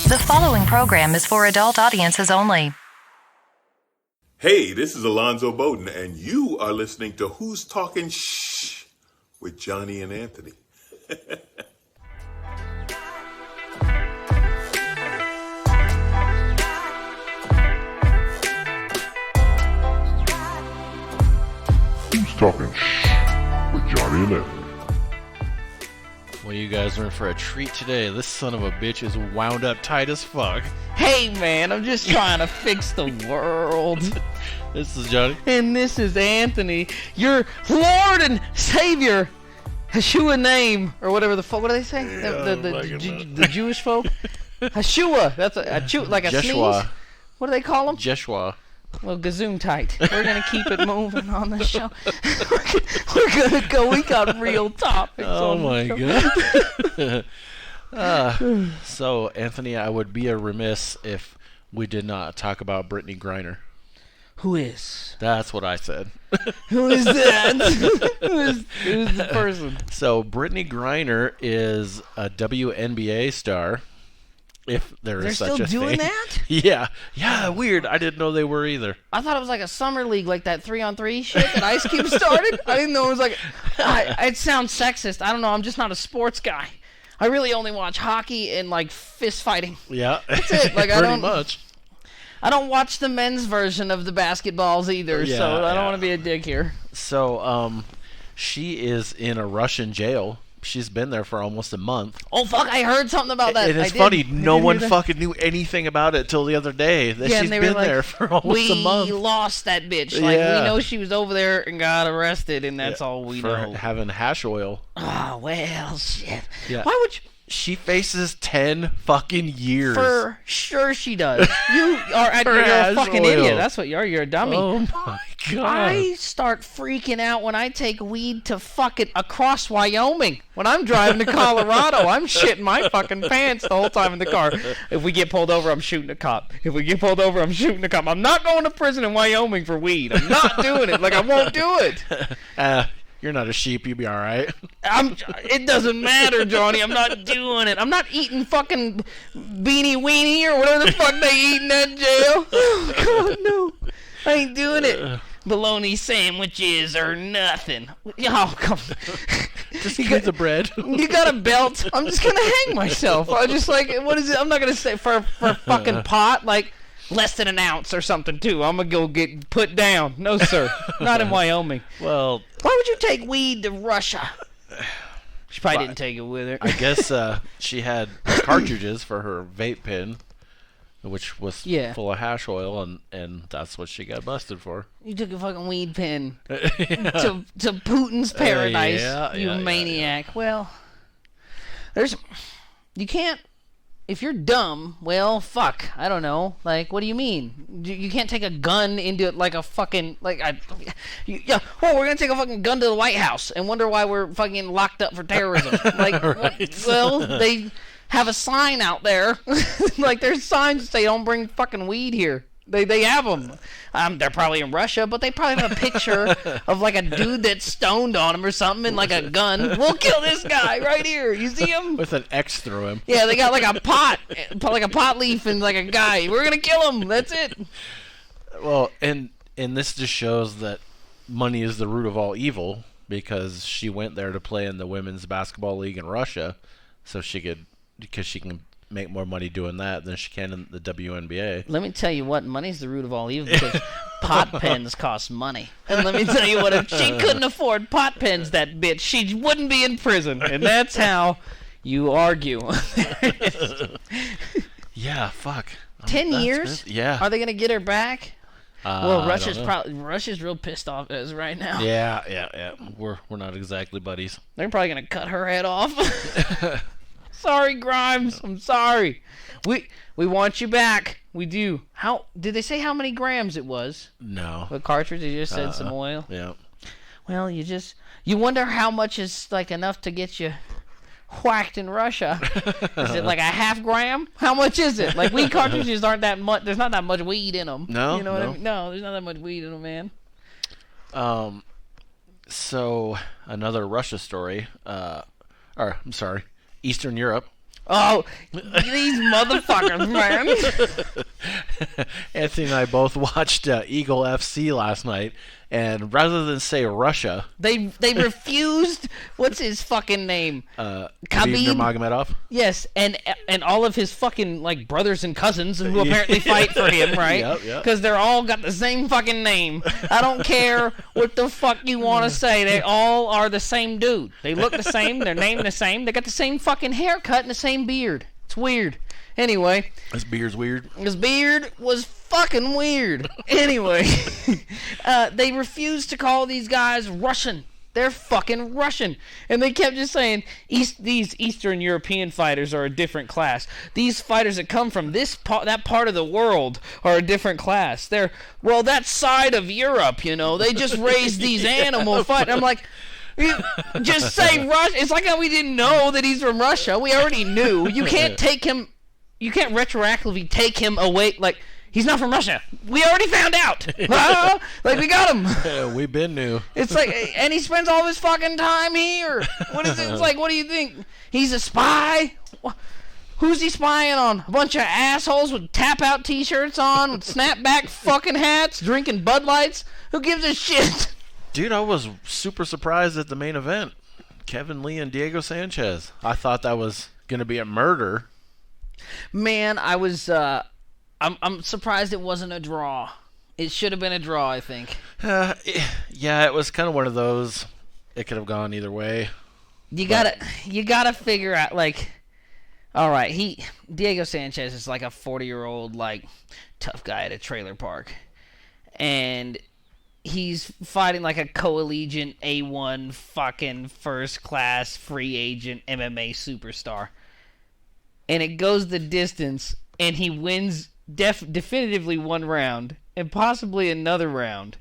The following program is for adult audiences only. Hey, this is Alonzo Bowden, and you are listening to Who's Talking Shh with Johnny and Anthony. Who's Talking Shh with Johnny and Anthony. Well, you guys are in for a treat today. This son of a bitch is wound up tight as fuck. Hey man, I'm just trying to fix the world. This is Johnny. And this is Anthony, your Lord and Savior. Hashua name, or whatever the fuck, what do they say? The Jewish folk? Hashua, that's like a Jeshua. sneeze? What do they call them? Jeshua. Well, gazoon tight. We're going to keep it moving on the show. We're going to go, we got real topics Oh on my the god. So, Anthony, I would be remiss if we did not talk about Brittney Griner. Who is? That's what I said. Who is that? Who's the person? So, Brittney Griner is a WNBA star. If there is such a thing. They're still doing that? Yeah, weird. I didn't know they were either. I thought it was like a summer league, like that 3-on-3 shit that Ice Cube started. I didn't know it was like... it sounds sexist. I don't know. I'm just not a sports guy. I really only watch hockey and, like, fist fighting. Yeah. That's it. Like, Pretty much. I don't watch the men's version of the basketballs either, so I don't want to be a dick here. So, she is in a Russian jail. She's been there for almost a month. Oh, fuck, I heard something about that. And it's funny, no one fucking knew anything about it till the other day. That she's been there for almost a month. We lost that bitch. Like, we know she was over there and got arrested, and that's all we know. For having hash oil. Oh, well, shit. Yeah. Why would you... She faces 10 fucking years. For sure she does. You're a fucking idiot. That's what you are. You're a dummy. Oh my god. I start freaking out when I take weed to fucking across Wyoming. When I'm driving to Colorado, I'm shitting my fucking pants the whole time in the car. If we get pulled over, I'm shooting a cop. If we get pulled over, I'm shooting a cop. I'm not going to prison in Wyoming for weed. I'm not doing it. Like, I won't do it. You're not a sheep. You'll be all right. It doesn't matter, Johnny. I'm not doing it. I'm not eating fucking beanie weenie or whatever the fuck they eat in that jail. Oh, God, no. I ain't doing it. Bologna sandwiches or nothing. Oh, come on. Just eat the bread. You got a belt? I'm just going to hang myself. I just like, what is it? I'm not going to say for fucking pot, like less than an ounce or something, too. I'm going to go get put down. No, sir. Not in Wyoming. Well... Why would you take weed to Russia? She probably didn't take it with her. I guess she had cartridges for her vape pen, which was full of hash oil, and that's what she got busted for. You took a fucking weed pen to Putin's paradise, you maniac. Yeah. Well, you can't... If you're dumb, well, fuck. I don't know. Like, what do you mean? You can't take a gun into it like a fucking... we're going to take a fucking gun to the White House and wonder why we're fucking locked up for terrorism. Like, right. Well, they have a sign out there. Like, there's signs that say, don't bring fucking weed here. They have them. They're probably in Russia, but they probably have a picture of like a dude that's stoned on him or something and like a gun. We'll kill this guy right here. You see him? With an X through him. Yeah, they got like a pot leaf and like a guy. We're gonna kill him. That's it. Well, and this just shows that money is the root of all evil, because she went there to play in the women's basketball league in Russia, because she can make more money doing that than she can in the WNBA. Let me tell you what, money's the root of all evil, because pot pens cost money. And let me tell you what, if she couldn't afford pot pens, that bitch, she wouldn't be in prison. And that's how you argue. Yeah, fuck. 10 years? Yeah. Are they going to get her back? Well, Russia's real pissed off as right now. Yeah. We're not exactly buddies. They're probably going to cut her head off. Sorry, Grimes. I'm sorry. We want you back. We do. How did they say how many grams it was? No. The cartridge, they just said some oil. Yeah. Well, you wonder how much is like enough to get you whacked in Russia. Is it like a half gram? How much is it? Like, weed cartridges aren't that much. There's not that much weed in them. No, you know what I mean? No, there's not that much weed in them, man. So another Russia story. I'm sorry, Eastern Europe. Oh, these motherfuckers, man. Anthony and I both watched Eagle FC last night, and rather than say Russia, They refused. What's his fucking name? Khabib Khabib? Nurmagomedov. Yes, and all of his fucking like brothers and cousins who apparently fight for him, right? Yep. Because they're all got the same fucking name. I don't care what the fuck you want to say. They all are the same dude. They look the same. They're named the same. They got the same fucking haircut and the same beard. It's weird. Anyway. His beard's weird. His beard was fucking weird. Anyway, they refused to call these guys Russian. They're fucking Russian. And they kept just saying, these Eastern European fighters are a different class. These fighters that come from that part of the world are a different class. They're, well, that side of Europe, you know. They just raise these animal fighters. I'm like, just say Russia. It's like how we didn't know that he's from Russia. We already knew. You can't take him. You can't retroactively take him away. Like, he's not from Russia. We already found out. Like, we got him. Yeah, we been new. It's like, and he spends all his fucking time here. What is it? It's like, what do you think? He's a spy? Who's he spying on? A bunch of assholes with tap-out t-shirts on, with snapback fucking hats, drinking Bud Lights? Who gives a shit? Dude, I was super surprised at the main event. Kevin Lee and Diego Sanchez. I thought that was going to be a murder. Man, I was, I'm surprised it wasn't a draw. It should have been a draw, I think. Yeah, it was kind of one of those. It could have gone either way. You gotta figure out, like, all right, Diego Sanchez is like a 40-year-old, like, tough guy at a trailer park. And he's fighting like a co-allegiant A1 fucking first-class free agent MMA superstar. And it goes the distance, and he wins definitively one round, and possibly another round.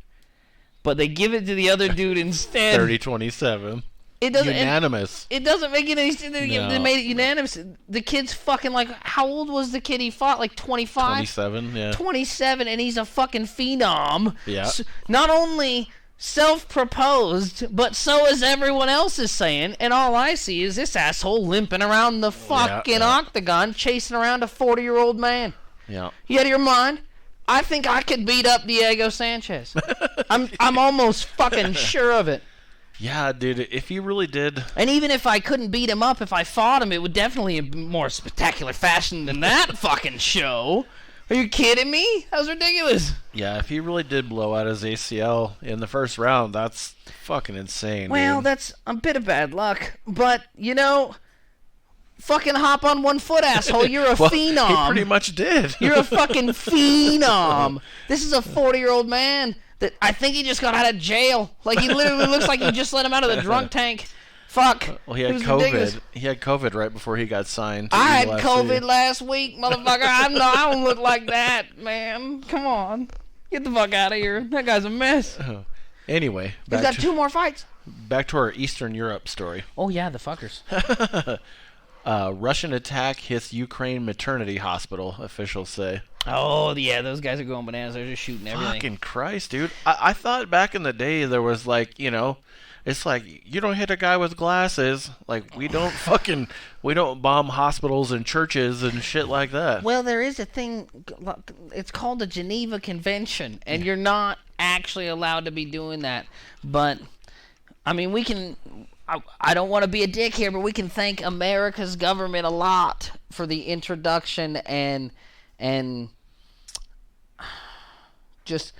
But they give it to the other dude instead. 30-27. It doesn't unanimous. It doesn't make any sense. No. They made it unanimous. The kid's fucking like, how old was the kid he fought? Like 25? 27, yeah. 27, and he's a fucking phenom. Yeah. So not only self-proposed, but so is everyone else is saying, and all I see is this asshole limping around the fucking octagon, chasing around a 40-year-old man. Yeah. You out of your mind? I think I could beat up Diego Sanchez. I'm almost fucking sure of it. Yeah, dude, if he really did... And even if I couldn't beat him up, if I fought him, it would definitely be more spectacular fashion than that fucking show. Are you kidding me? That was ridiculous. Yeah, if he really did blow out his ACL in the first round, that's fucking insane. Well, dude. that's a bit of bad luck. But, you know, fucking hop on one foot, asshole. You're a phenom. He pretty much did. You're a fucking phenom. This is a 40-year-old man that I think he just got out of jail. Like, he literally looks like you just let him out of the drunk tank. Fuck. Well, he had COVID. Ridiculous. He had COVID right before he got signed. I had COVID last week, motherfucker. I don't look like that, man. Come on. Get the fuck out of here. That guy's a mess. Anyway. He's got 2 more fights. Back to our Eastern Europe story. Oh, yeah, the fuckers. Russian attack hits Ukraine maternity hospital, officials say. Oh, yeah, those guys are going bananas. They're just shooting everything. Fucking Christ, dude. I thought back in the day there was like, you know, it's like, you don't hit a guy with glasses. Like, we don't bomb hospitals and churches and shit like that. Well, there is a thing, it's called the Geneva Convention, and you're not actually allowed to be doing that. But, I mean, we can... I don't want to be a dick here, but we can thank America's government a lot for the introduction and just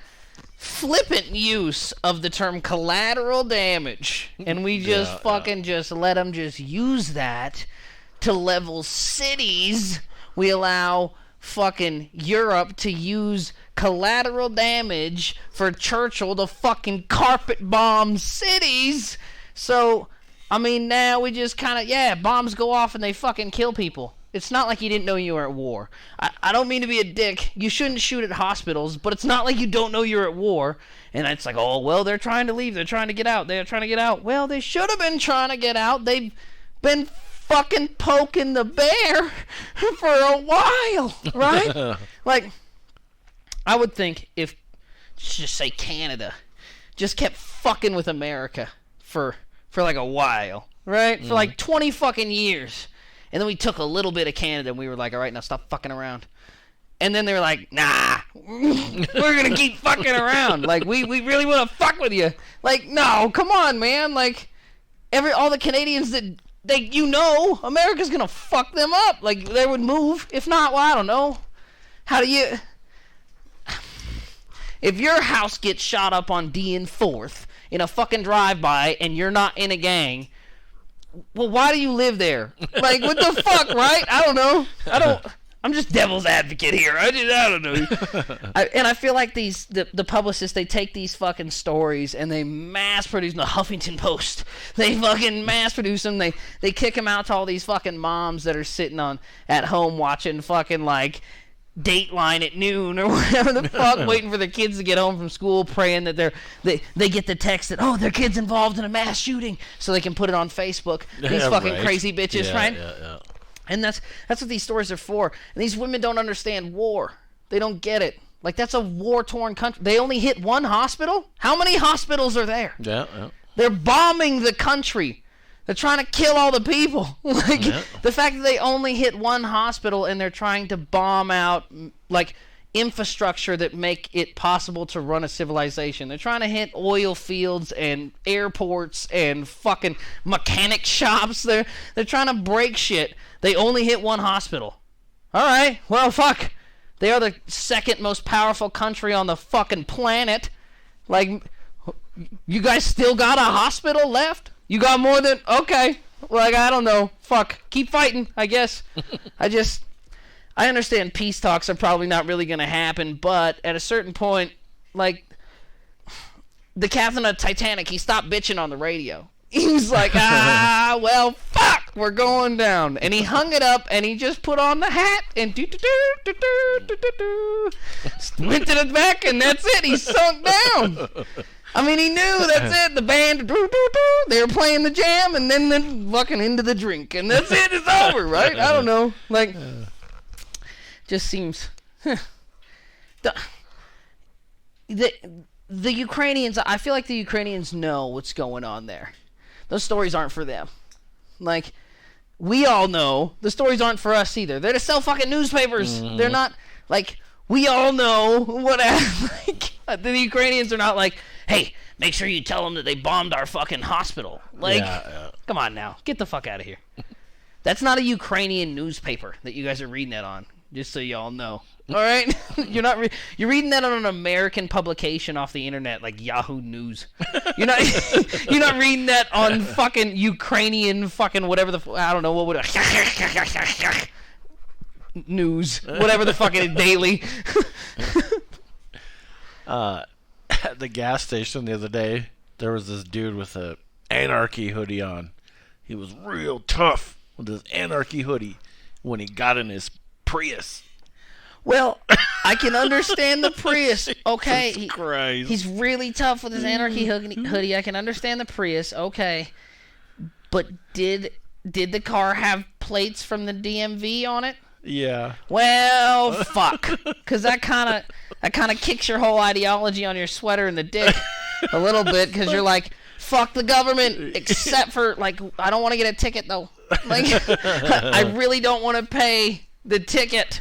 flippant use of the term collateral damage. And we just just let them just use that to level cities. We allow fucking Europe to use collateral damage for Churchill to fucking carpet bomb cities. So, I mean, now we just kind of, bombs go off and they fucking kill people. It's not like you didn't know you were at war. I don't mean to be a dick. You shouldn't shoot at hospitals, but it's not like you don't know you're at war. And it's like, oh, well, they're trying to leave. They're trying to get out. They're trying to get out. Well, they should have been trying to get out. They've been fucking poking the bear for a while, right? Like, I would think if, just say Canada, just kept fucking with America for like a while, right? For like 20 fucking years. And then we took a little bit of Canada, and we were like, all right, now stop fucking around. And then they were like, nah, we're going to keep fucking around. Like, we really want to fuck with you. Like, no, come on, man. Like, all the Canadians that, America's going to fuck them up. Like, they would move. If not, well, I don't know. If your house gets shot up on D and 4th in a fucking drive-by and you're not in a gang, well, why do you live there? Like, what the fuck, right? I don't know. I'm just devil's advocate here. I don't know. And I feel like the publicists, they take these fucking stories and they mass produce them. The Huffington Post. They fucking mass produce them. They kick them out to all these fucking moms that are sitting at home watching fucking like Dateline at noon or whatever the fuck, waiting for their kids to get home from school, praying that they get the text that, their kid's involved in a mass shooting, so they can put it on Facebook. These fucking crazy bitches, right? Yeah. And that's what these stories are for. And these women don't understand war. They don't get it. Like, that's a war-torn country. They only hit one hospital? How many hospitals are there? Yeah. They're bombing the country. They're trying to kill all the people. The fact that they only hit one hospital and they're trying to bomb out, like, infrastructure that make it possible to run a civilization. They're trying to hit oil fields and airports and fucking mechanic shops. They're trying to break shit. They only hit one hospital. All right, well, fuck. They are the second most powerful country on the fucking planet. Like, you guys still got a hospital left? You got more than... Okay. Like, I don't know. Fuck. Keep fighting, I guess. I understand peace talks are probably not really going to happen, but at a certain point, like, the captain of Titanic, he stopped bitching on the radio. He was like, well, fuck, we're going down. And he hung it up, and he just put on the hat, and went to the back, and that's it. He sunk down. I mean, he knew, that's it. The band, they were playing the jam, and then fucking into the drink, and that's it. It's over, right? I don't know. Like, just seems... The Ukrainians, I feel like the Ukrainians know what's going on there. Those stories aren't for them. Like, we all know the stories aren't for us either. They're to sell fucking newspapers. Mm-hmm. They're not, like, we all know what, like, the Ukrainians are not like, hey, make sure you tell them that they bombed our fucking hospital. Like, come on now. Get the fuck out of here. That's not a Ukrainian newspaper that you guys are reading that on, just so y'all know. All right? You're reading that on an American publication off the internet, like Yahoo News. You're not reading that on fucking Ukrainian fucking whatever I don't know, what would it... News. Whatever the fucking daily. At the gas station the other day, there was this dude with a anarchy hoodie on. He was real tough with his anarchy hoodie when he got in his Prius. Well, I can understand the Prius. Okay, Christ. He's really tough with his anarchy hoodie. I can understand the Prius. Okay, but did the car have plates from the DMV on it? Yeah. Well, fuck, because that kind of kicks your whole ideology on your sweater in the dick a little bit, because you're like, fuck the government, except for, like, I don't want to get a ticket though. Like, I really don't want to pay the ticket.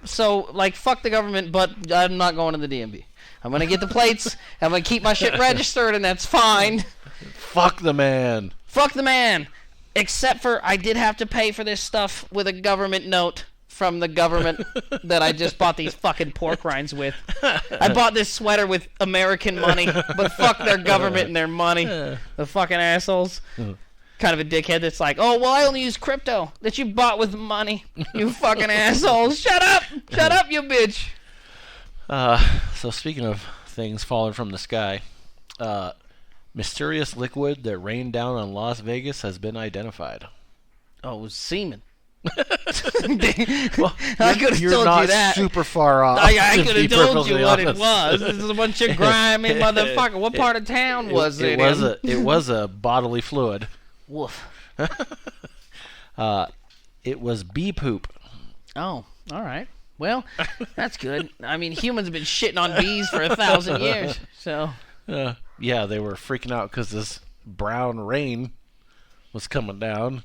So, like, fuck the government, but I'm not going to the DMV. I'm going to get the plates, I'm going to keep my shit registered, and that's fine. Fuck the man. Fuck the man. Except for I did have to pay for this stuff with a government note from the government that I just bought these fucking pork rinds with. I bought this sweater with American money, but fuck their government and their money. The fucking assholes. Kind of a dickhead that's like, oh, well, I only use crypto that you bought with money. You fucking assholes. Shut up, you bitch. So speaking of things falling from the sky, mysterious liquid that rained down on Las Vegas has been identified. Oh, it was semen. Well, I could have told you that. You're not super far off. I could have told you what it was. This is a bunch of grimy motherfucker. What part of town was it? It was a bodily fluid. Woof. It was bee poop. Oh, all right. Well, that's good. I mean, humans have been shitting on bees for 1,000 years, so. Yeah, they were freaking out because this brown rain was coming down,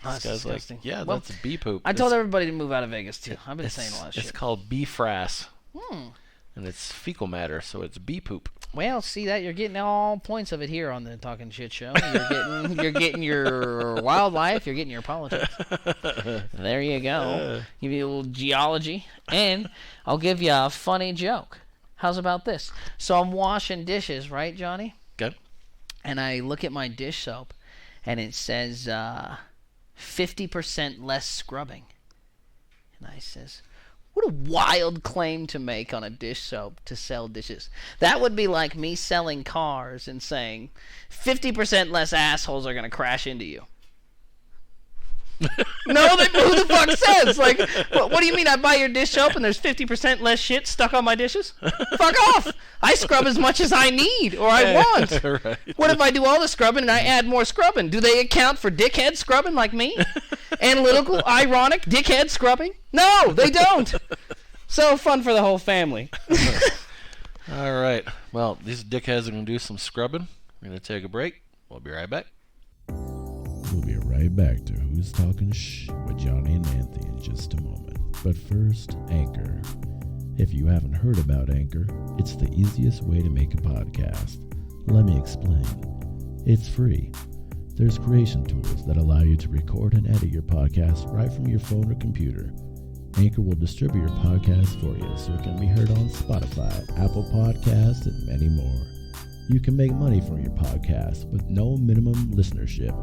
Oh, This that's guy's disgusting. like, yeah, Well, that's bee poop. I told everybody to move out of Vegas, too. I've been saying a lot of shit. It's called bee frass. And it's fecal matter, so it's bee poop. Well, see that? You're getting all points of it here on the Talking Shit Show. You're getting your wildlife. You're getting your politics. There you go. Give you a little geology. And I'll give you a funny joke. How's about this? So I'm washing dishes, right, Johnny? Okay. And I look at my dish soap, and it says 50% less scrubbing. And I says, what a wild claim to make on a dish soap to sell dishes. That would be like me selling cars and saying 50% less assholes are going to crash into you. No, who the fuck says? Like, what do you mean I buy your dish soap and there's 50% less shit stuck on my dishes? Fuck off. I scrub as much as I need or I want. Right. What if I do all the scrubbing and I add more scrubbing? Do they account for dickhead scrubbing like me? Analytical, ironic, dickhead scrubbing? No, they don't. So fun for the whole family. All right. Well, these dickheads are going to do some scrubbing. We're going to take a break. We'll be right back. We'll be right back to Who's Talking Shh with Johnny and Anthony in just a moment. But first, Anchor. If you haven't heard about Anchor, it's the easiest way to make a podcast. Let me explain. It's free. There's creation tools that allow you to record and edit your podcast right from your phone or computer. Anchor will distribute your podcast for you so it can be heard on Spotify, Apple Podcasts, and many more. You can make money from your podcast with no minimum listenership.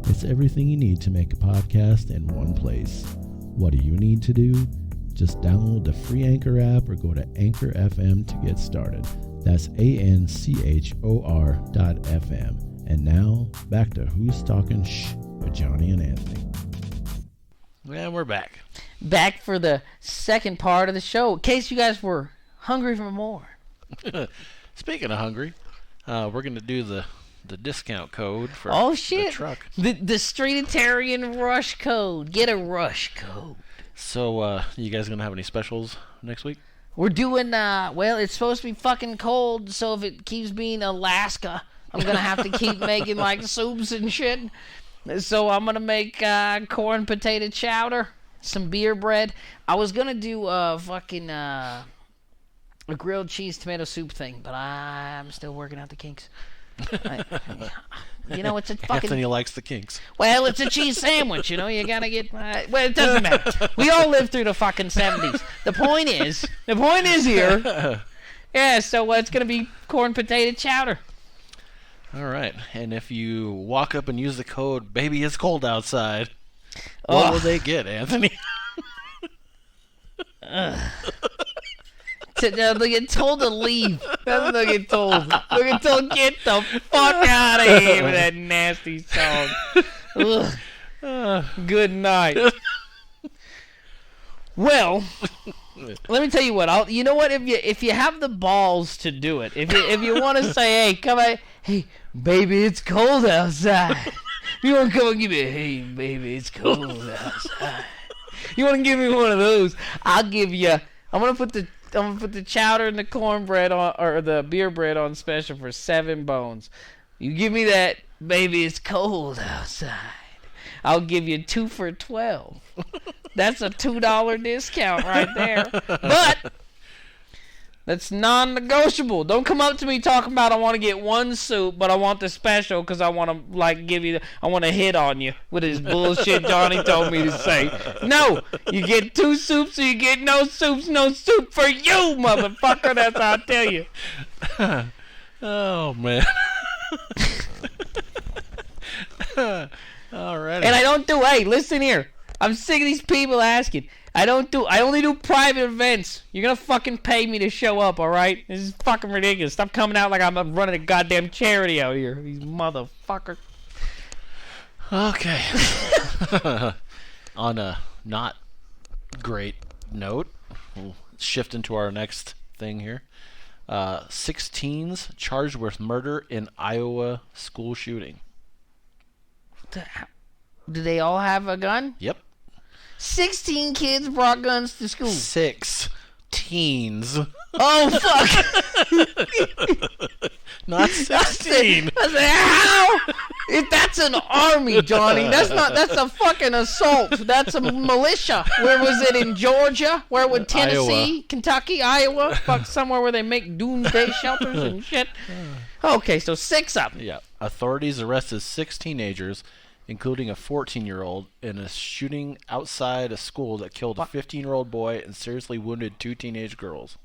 It's everything you need to make a podcast in one place. What do you need to do? Just download the free Anchor app or go to Anchor FM to get started. That's ANCHOR.FM. And now, back to Who's Talking Shh with Johnny and Anthony. And we're back. Back for the second part of the show, in case you guys were hungry for more. Speaking of hungry, we're going to do the discount code for Oh the shit! truck. The Streetitarian Rush Code. Get a Rush Code. So, you guys going to have any specials next week? We're doing, well, it's supposed to be fucking cold, so if it keeps being Alaska, I'm going to have to keep making, like, soups and shit. So I'm going to make corn potato chowder, some beer bread. I was going to do a grilled cheese tomato soup thing, but I'm still working out the kinks. You know, it's a fucking... Anthony likes the kinks. Well, it's a cheese sandwich, you know. You gotta get... well, it doesn't matter. We all lived through the fucking 70s. The point is here... Yeah, so it's gonna be corn potato chowder. All right. And if you walk up and use the code, baby, it's cold outside, what will they get, Anthony? They'll get told to leave. That's what they'll get told. They'll get told, get the fuck out of here with that nasty song. Good night. Well, let me tell you what. You know what? If you have the balls to do it, if you want to say, hey, come on, hey, baby, it's cold outside. You want to come and give me, hey, baby, it's cold outside. You want to give me one of those? I'll give you. I'm gonna put the chowder and the cornbread on, or the beer bread on special for 7 bones. You give me that, baby, it's cold outside. I'll give you 2 for $12. That's a $2 discount right there. But that's non-negotiable. Don't come up to me talking about I want to get 1 soup, but I want the special because I want to I want to hit on you with his bullshit Johnny told me to say. No, you get 2 soups or you get no soups, no soup for you, motherfucker. That's how I tell you. Oh, man. All right. And I don't do, hey, listen here. I'm sick of these people asking. I only do private events. You're gonna fucking pay me to show up, alright? This is fucking ridiculous. Stop coming out like I'm running a goddamn charity out here. These motherfuckers. Okay. On a not great note, we'll shift into our next thing here. 6 teens charged with murder in Iowa school shooting. Do they all have a gun? Yep. 16 kids brought guns to school. 6 teens. Oh, fuck. Not 16. I said, how? If that's an army, Johnny, that's a fucking assault. That's a militia. Where was it, in Georgia? Where would Tennessee, Iowa. Kentucky, Iowa? Fuck, somewhere where they make doomsday shelters and shit. Okay, so 6 up. Yeah. Authorities arrested 6 teenagers, including a 14-year-old, in a shooting outside a school that killed a 15-year-old boy and seriously wounded 2 teenage girls.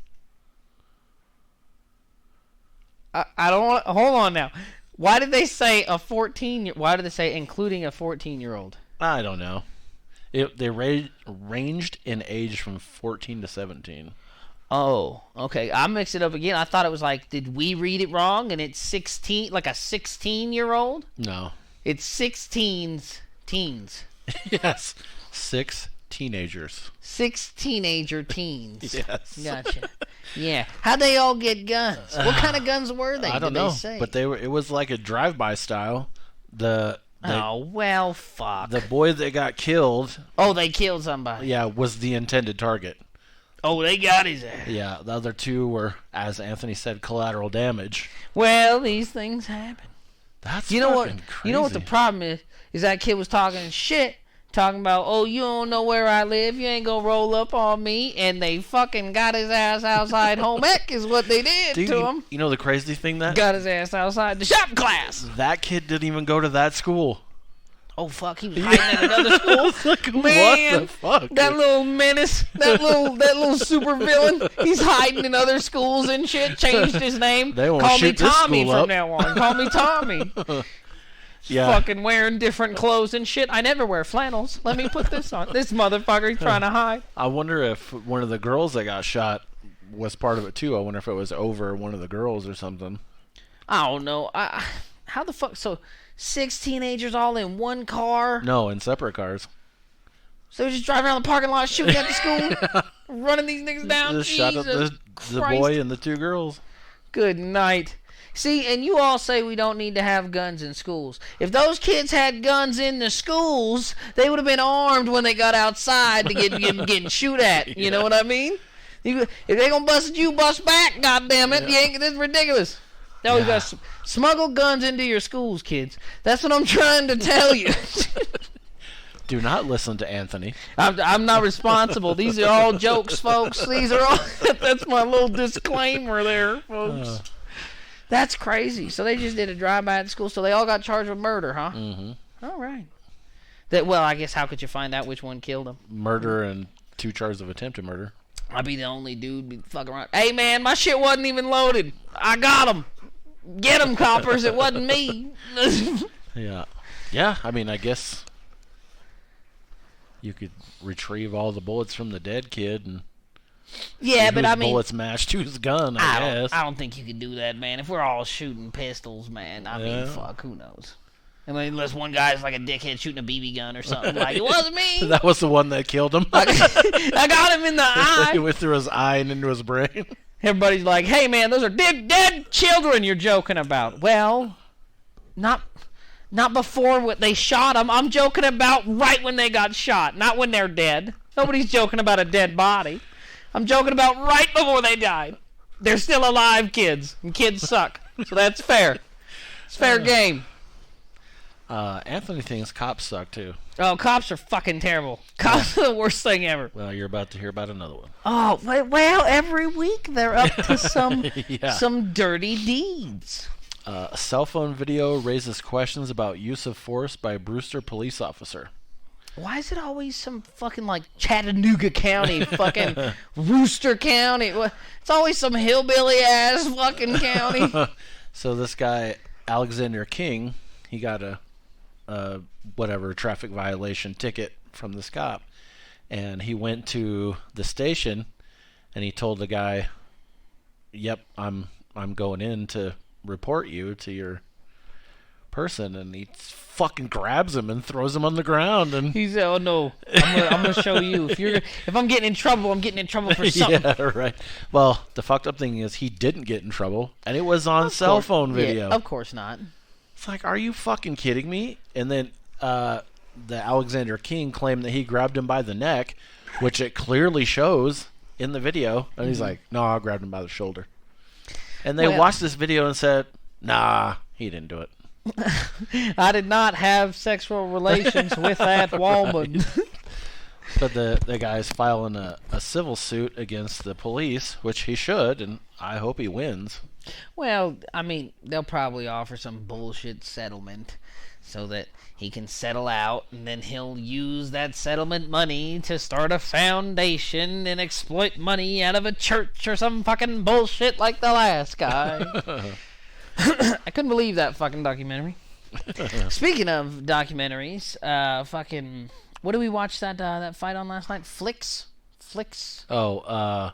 I don't want. Hold on now. Why did they say a 14? Why did they say including a 14-year-old? I don't know. They ranged in age from 14 to 17. Oh, okay. I mixed it up again. I thought it was like, did we read it wrong? And it's 16, like a 16-year-old? No. It's 16's teens. Yes. 6 teenagers. 6 teenager teens. Yes. Gotcha. Yeah. How'd they all get guns? What kind of guns were they? I don't did know. They say? But it was like a drive-by style. Oh, well, fuck. The boy that got killed, Oh, they killed somebody. yeah, was the intended target. Oh, they got his ass. Yeah, the other 2 were, as Anthony said, collateral damage. Well, these things happen. That's You know what? fucking crazy. You know what the problem is? Is that kid was talking shit, talking about, oh, you don't know where I live, you ain't gonna roll up on me, and they fucking got his ass outside home ec is what they did Dude, to him. you know the crazy thing that Got his ass outside the shop class. that kid didn't even go to that school. Oh fuck, he was hiding at another school. Like, Man, what the fuck? that little menace, that little super villain, he's hiding in other schools and shit. Changed his name. They won't Call me shoot this Tommy school from up. now on. Call me Tommy. Yeah. Fucking wearing different clothes and shit. I never wear flannels. Let me put this on. This motherfucker, he's trying to hide. I wonder if one of the girls that got shot was part of it too. I wonder if it was over one of the girls or something. I don't know. How the fuck? So 6 teenagers all in one car? No, in separate cars. So they're just driving around the parking lot shooting at the school? Running these niggas down? Just shot up the Christ. boy and the 2 girls. Good night. See, and you all say we don't need to have guns in schools. If those kids had guns in the schools, they would have been armed when they got outside to getting shoot at. You know what I mean? If they gonna bust you, bust back. God damn it! Yeah. This is ridiculous. No, you got smuggle guns into your schools, kids. That's what I'm trying to tell you. Do not listen to Anthony. I'm not responsible. These are all jokes, folks. These are all. That's my little disclaimer there, folks. That's crazy. So they just did a drive-by at school. So they all got charged with murder, huh? Mm-hmm. All right. Well, I guess how could you find out which one killed him? Murder and 2 charges of attempted murder. I'd be the only dude be fucking around. Hey, man, my shit wasn't even loaded. I got him. Get him, coppers. It wasn't me. Yeah. Yeah, I mean, I guess you could retrieve all the bullets from the dead kid and yeah, see but whose I mean, bullets matched whose gun, I guess. I don't think you could do that, man. If we're all shooting pistols, man, I mean, fuck, who knows? I mean, unless one guy's like a dickhead shooting a BB gun or something. Like, it wasn't me. That was the one that killed him. I got him in the eye. He went through his eye and into his brain. Everybody's like, hey, man, those are dead children you're joking about. Well, not before what they shot them. I'm joking about right when they got shot, not when they're dead. Nobody's joking about a dead body. I'm joking about right before they died. They're still alive, kids, and kids suck. So that's fair. It's fair game. Anthony thinks cops suck, too. Oh, cops are fucking terrible. Cops are the worst thing ever. Well, you're about to hear about another one. Oh, well, every week they're up to some Yeah. some dirty deeds. A cell phone video raises questions about use of force by Brewster police officer. Why is it always some fucking, like, Chattanooga County, fucking Rooster County? It's always some hillbilly-ass fucking county. So this guy, Alexander King, he got a traffic violation ticket from this cop. And he went to the station, and he told the guy, yep, I'm going in to report you to your person, and he fucking grabs him and throws him on the ground. And He said, "Oh no, I'm gonna show you. If I'm getting in trouble, I'm getting in trouble for something." Yeah, right. Well, the fucked up thing is he didn't get in trouble, and it was on cell phone video. Yeah, of course not. It's like, are you fucking kidding me? And then the Alexander King claimed that he grabbed him by the neck, which it clearly shows in the video. And he's like, no, I grabbed him by the shoulder. And they watched this video and said, Nah, he didn't do it. I did not have sexual relations with that woman. But the guy's filing a civil suit against the police, which he should, and I hope he wins. Well, I mean, they'll probably offer some bullshit settlement so that he can settle out, and then he'll use that settlement money to start a foundation and exploit money out of a church or some fucking bullshit like the last guy. I couldn't believe that fucking documentary. Speaking of documentaries, fucking... What did we watch that fight on last night? Flicks? Oh,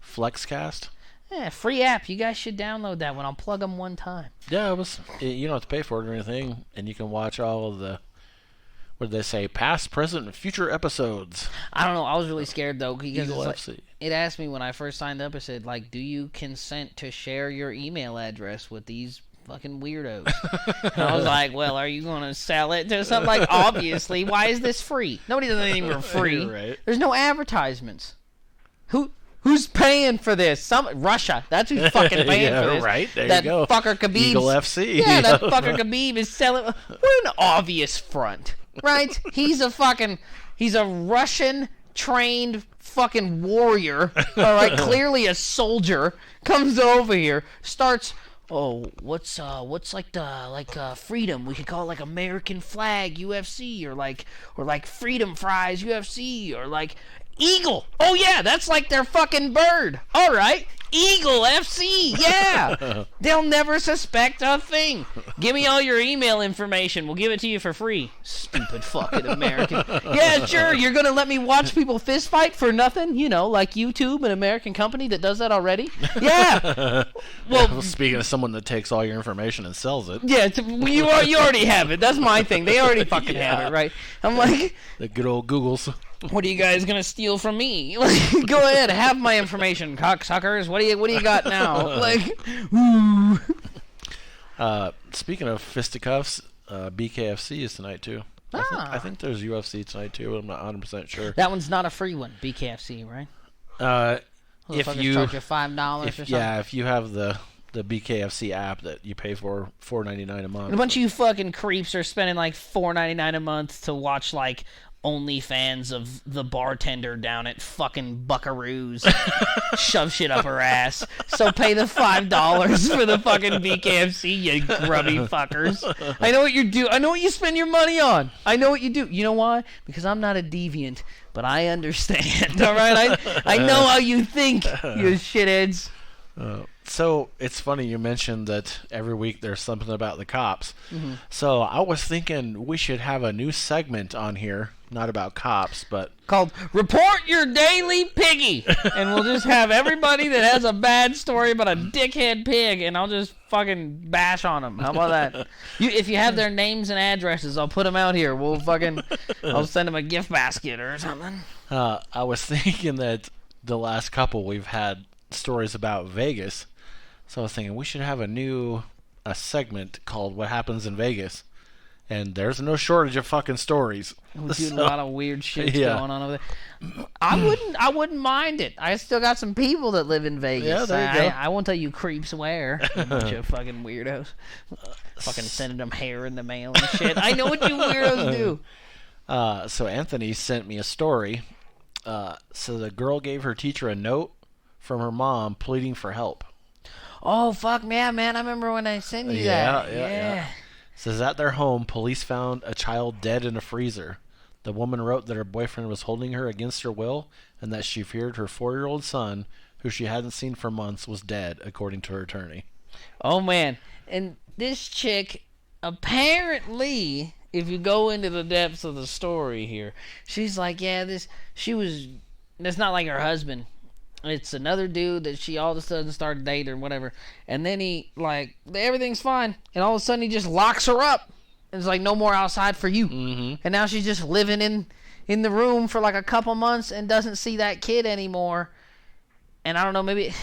Flexcast? Yeah, free app. You guys should download that one. I'll plug them one time. Yeah, you don't have to pay for it or anything, and you can watch all of the, what did they say, past, present, and future episodes. I don't know. I was really scared, though, because Eagle it's FC. it asked me when I first signed up, it said, like, do you consent to share your email address with these fucking weirdos? And I was like, well, are you going to sell it to something? Like, obviously, why is this free? Nobody does anything for free. Right. There's no advertisements. Who's paying for this? Russia. That's who's fucking paying for this. Right. There that you go. Fucker Khabib. Eagle FC. Yeah, that fucker Khabib is selling. What an obvious front, right? He's a Russian trained fucking warrior. All right, clearly a soldier. Comes over here, starts. Oh, what's freedom? We could call it like American flag UFC or like freedom fries UFC or like Eagle. Oh yeah, that's like their fucking bird. All right, Eagle FC. Yeah, they'll never suspect a thing. Give me all your email information. We'll give it to you for free. Stupid fucking American. Yeah, sure. You're gonna let me watch people fist fight for nothing? You know, like YouTube, an American company that does that already. Yeah. Well, speaking of someone that takes all your information and sells it. Yeah, you already have it. That's my thing. They already fucking have it, right? I'm like, the good old Googles. What are you guys gonna steal from me? Go ahead, have my information, cocksuckers. What do you got now? Like, ooh. Speaking of fisticuffs, BKFC is tonight too. I think there's UFC tonight too. I'm not 100% sure. That one's not a free one, BKFC, right? If you charge you $5 or something. Yeah, if you have the BKFC app that you pay for $4.99 a month. And a bunch of you fucking creeps are spending like $4.99 a month to watch like OnlyFans of the bartender down at fucking Buckaroo's shove shit up her ass. So pay the $5 for the fucking BKFC, you grubby fuckers. I know what you do. I know what you spend your money on. I know what you do. You know why? Because I'm not a deviant, but I understand. All right, I know how you think, you shitheads. So it's funny you mentioned that every week there's something about the cops. Mm-hmm. So I was thinking we should have a new segment on here, not about cops, but called Report Your Daily Piggy. And we'll just have everybody that has a bad story about a dickhead pig, and I'll just fucking bash on them. How about that? If you have their names and addresses, I'll put them out here. I'll send them a gift basket or something. I was thinking that the last couple we've had stories about Vegas. So I was thinking we should have a segment called What Happens in Vegas. And there's no shortage of fucking stories. We're doing a lot of weird shit going on over there. I wouldn't mind it. I still got some people that live in Vegas. Yeah, there you go. I won't tell you creeps where. A bunch of fucking weirdos. Fucking sending them hair in the mail and shit. I know what you weirdos do. So Anthony sent me a story. So the girl gave her teacher a note from her mom pleading for help. Oh, fuck, man. I remember when I sent you that. Yeah. Says at their home, police found a child dead in a freezer. The woman wrote that her boyfriend was holding her against her will and that she feared her 4-year-old son, who she hadn't seen for months, was dead, according to her attorney. Oh, man. And this chick, apparently, if you go into the depths of the story here, she's like, that's not like her husband. It's another dude that she all of a sudden started dating or whatever. And then everything's fine. And all of a sudden he just locks her up. And it's like, no more outside for you. Mm-hmm. And now she's just living in the room for like a couple months and doesn't see that kid anymore. And I don't know, maybe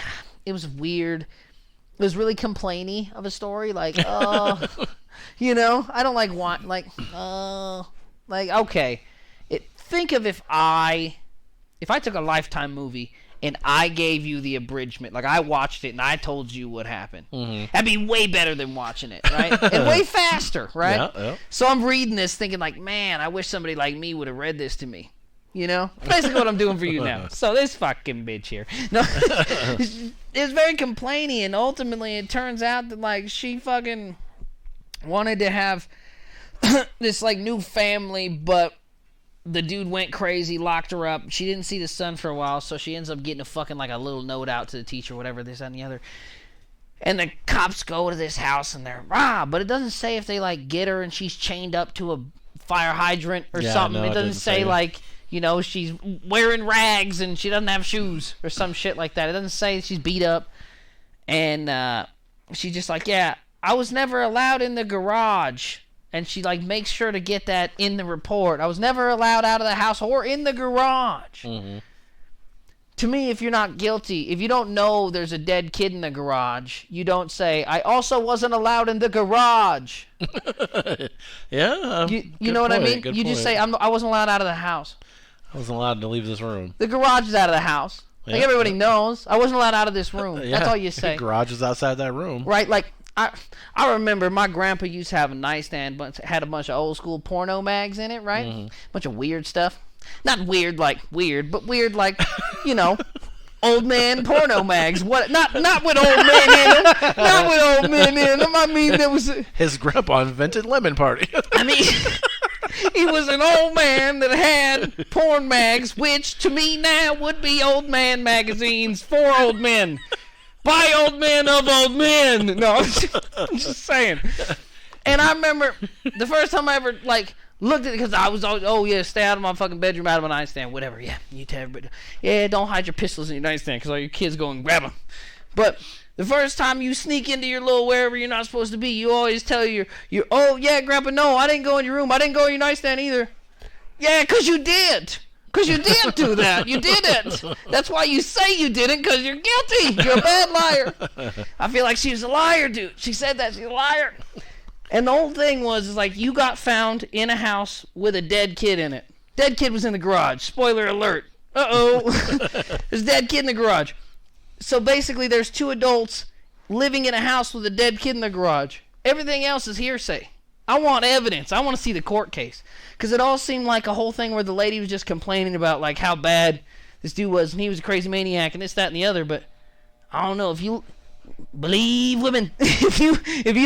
it was weird. It was really complainy of a story. Like, I don't okay. Think of if I if I took a Lifetime movie and I gave you the abridgment, like I watched it and I told you what happened, that'd be way better than watching it, right? And way faster, right? Yeah. So I'm reading this thinking like, man, I wish somebody like me would have read this to me. You know? Basically what I'm doing for you now. So this fucking bitch here. No, it's very complaining, and ultimately it turns out that, like, she fucking wanted to have this, like, new family, but the dude went crazy, locked her up. She didn't see the son for a while, so she ends up getting a fucking, like, a little note out to the teacher, whatever, this, that, and the other. And the cops go to this house, and they're, but it doesn't say if they, like, get her and she's chained up to a fire hydrant or something. No, it doesn't say, like, you know, she's wearing rags and she doesn't have shoes or some shit like that. It doesn't say she's beat up. And she's just like, yeah, I was never allowed in the garage. And she, like, makes sure to get that in the report. I was never allowed out of the house or in the garage. Mm-hmm. To me, if you're not guilty, if you don't know there's a dead kid in the garage, you don't say, I also wasn't allowed in the garage. Yeah. You know what I mean? You just say, I wasn't allowed out of the house. I wasn't allowed to leave this room. The garage is out of the house. Yeah. Like, everybody knows. I wasn't allowed out of this room. That's all you say. The garage is outside that room. Right? Like, I remember my grandpa used to have a nightstand, but had a bunch of old school porno mags in it, right? Mm-hmm. Bunch of weird stuff. Not weird like weird, but weird like, you know, old man porno mags. What? Not with old men in them. Not with old men in them. I mean, there was his grandpa invented Lemon Party. I mean, he was an old man that had porn mags, which to me now would be old man magazines for old men. By old men of old men. No, I'm just saying. And I remember the first time I ever, like, looked at it, because I was always, stay out of my fucking bedroom, out of my nightstand, whatever. Yeah, you tell everybody. Yeah, don't hide your pistols in your nightstand, because all your kids go and grab them. But the first time you sneak into your little wherever you're not supposed to be, you always tell your oh, yeah, Grandpa, no, I didn't go in your room. I didn't go in your nightstand either. Yeah, because you did. Because you did do that. You didn't. That's why you say you didn't, because you're guilty. You're a bad liar. I feel like she was a liar, dude. She said that. She's a liar. And the whole thing was like, you got found in a house with a dead kid in it. Dead kid was in the garage. Spoiler alert. Uh-oh. There's a dead kid in the garage. So basically there's two adults living in a house with a dead kid in the garage. Everything else is hearsay. I want evidence. I want to see the court case. Because it all seemed like a whole thing where the lady was just complaining about, like, how bad this dude was, and he was a crazy maniac, and this, that, and the other. But I don't know, if you believe women, if you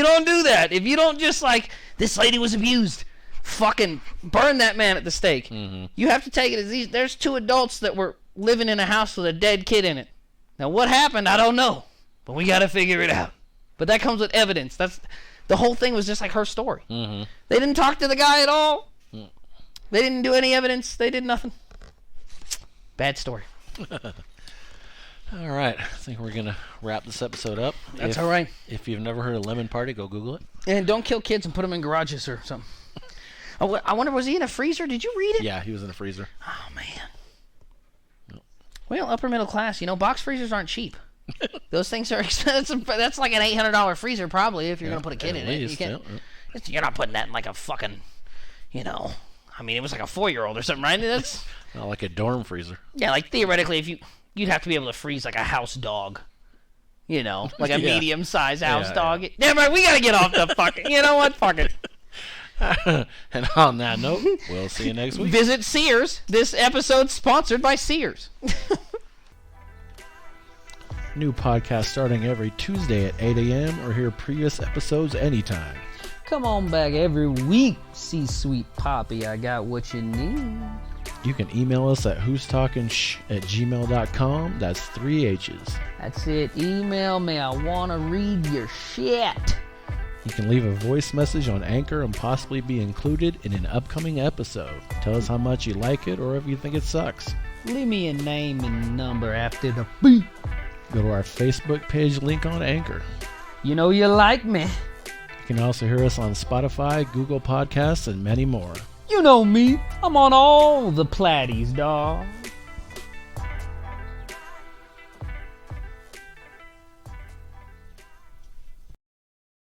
don't do that, if you don't just, like, this lady was abused, fucking burn that man at the stake. Mm-hmm. You have to take it as there's two adults that were living in a house with a dead kid in it. Now, what happened, I don't know. But we got to figure it out. But that comes with evidence. The whole thing was just like her story. Mm-hmm. They didn't talk to the guy at all. Mm. They didn't do any evidence. They did nothing. Bad story. All right. I think we're going to wrap this episode up. That's all right. If you've never heard of Lemon Party, go Google it. And don't kill kids and put them in garages or something. Oh, I wonder, was he in a freezer? Did you read it? Yeah, he was in a freezer. Oh, man. Nope. Well, upper middle class. You know, box freezers aren't cheap. Those things are expensive. That's like an $800 freezer probably if you're going to put a kid in it. You're not putting that in like a fucking, you know, I mean, it was like a 4-year-old or something, right? That's not like a dorm freezer. Yeah, like theoretically, if you'd have to be able to freeze like a house dog, you know, like a medium-sized house dog. Yeah. Never mind, we got to get off the fucking, you know what, fuck it. And on that note, we'll see you next week. Visit Sears. This episode's sponsored by Sears. New podcast starting every Tuesday at 8 a.m. or hear previous episodes anytime. Come on back every week, see sweet Poppy. I got what you need. You can email us at who'stalkingsh@gmail.com. That's 3 H's. That's it. Email me. I want to read your shit. You can leave a voice message on Anchor and possibly be included in an upcoming episode. Tell us how much you like it or if you think it sucks. Leave me a name and number after the beep. Go to our Facebook page link on Anchor. You know you like me. You can also hear us on Spotify, Google Podcasts, and many more. You know me. I'm on all the platties, dawg.